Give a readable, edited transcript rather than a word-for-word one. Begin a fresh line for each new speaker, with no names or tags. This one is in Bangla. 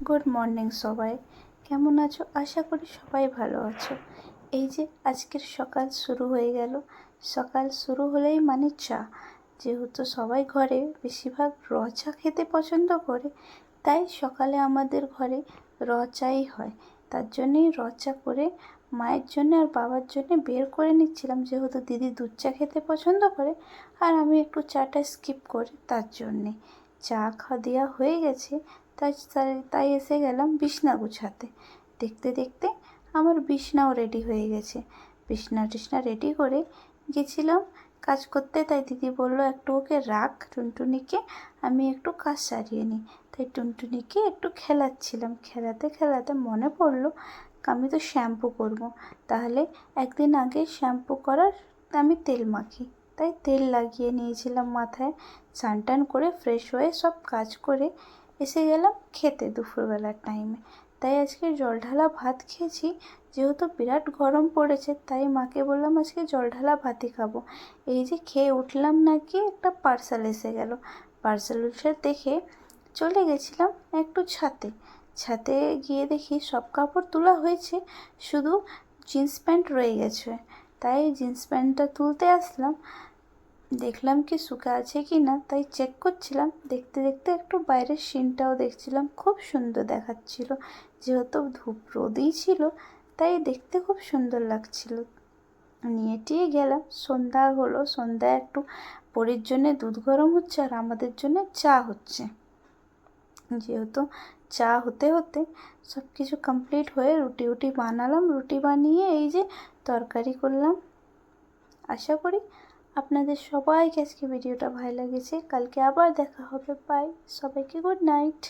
গুড মর্নিং সবাই, কেমন আছো? আশা করি সবাই ভালো আছো। এই যে আজকের সকাল শুরু হয়ে গেল। সকাল শুরু হলেই মানে চা, যেহেতু সবাই ঘরে বেশিরভাগ চা খেতে পছন্দ করে, তাই সকালে আমাদের ঘরে চাই হয়। তার জন্যেই চা করে মায়ের জন্য আর বাবার জন্য বের করে নিচ্ছিলাম, যেহেতু দিদি দুধ চা খেতে পছন্দ করে আর আমি একটু চাটা স্কিপ করি, তার জন্যে চা খাওয়া দেওয়া হয়ে গেছে। তাই এসে গেলাম বিছনা গুছাতে। দেখতে দেখতে আমার বিছনাও রেডি হয়ে গেছে। বিছনা টিছনা রেডি করে গেছিলাম কাজ করতে, তাই দিদি বললো একটু ওকে রাখ টুনটুনিকে, আমি একটু কাজ সারিয়ে নিই। তাই টুনটুনিকে একটু খেলাচ্ছিলাম। খেলাতে খেলাতে মনে পড়লো আমি তো শ্যাম্পু করব, তাহলে একদিন আগে শ্যাম্পু করার আমি তেল মাখি। তাই তেল লাগিয়ে নিয়েছিলাম মাথায়। স্নান টান করে ফ্রেশ হয়ে সব কাজ করে এসে গেলাম খেতে দুপুরবেলার টাইমে। তাই আজকে জল ঢালা ভাত খেয়েছি। যেহেতু বিরাট গরম পড়েছে, তাই মাকে বললাম আজকে জল ঢালা ভাতই খাবো। এই যে খেয়ে উঠলাম নাকি একটা পার্সেল এসে গেল। পার্সেল এসে দেখে চলে গেছিলাম একটু ছাতে। ছাতে গিয়ে দেখি সব কাপড় তোলা হয়েছে, শুধু জিন্স প্যান্ট রয়ে গেছে। তাই জিন্স প্যান্টটা তুলতে আসলাম, দেখলাম কি শুকা আছে কি না, তাই চেক করছিলাম। দেখতে দেখতে একটু বাইরের সিনটাও দেখছিলাম, খুব সুন্দর দেখাচ্ছিল। যেহেতু ধূপ রোদেই ছিল, তাই দেখতে খুব সুন্দর লাগছিল। নিয়ে টিয়ে গেলাম। সন্ধ্যা হলো, সন্ধ্যায় একটু পরির জন্যে দুধ গরম হচ্ছে আর আমাদের জন্য চা হচ্ছে। যেহেতু চা হতে হতে সব কিছু কমপ্লিট হয়ে রুটি বানালাম। রুটি বানিয়ে এই যে তরকারি করলাম। আশা করি আপনাদের সবাইকে আজকে ভিডিওটা ভালো লেগেছে। কালকে আবার দেখা হবে। বাই, সবাইকে গুড নাইট।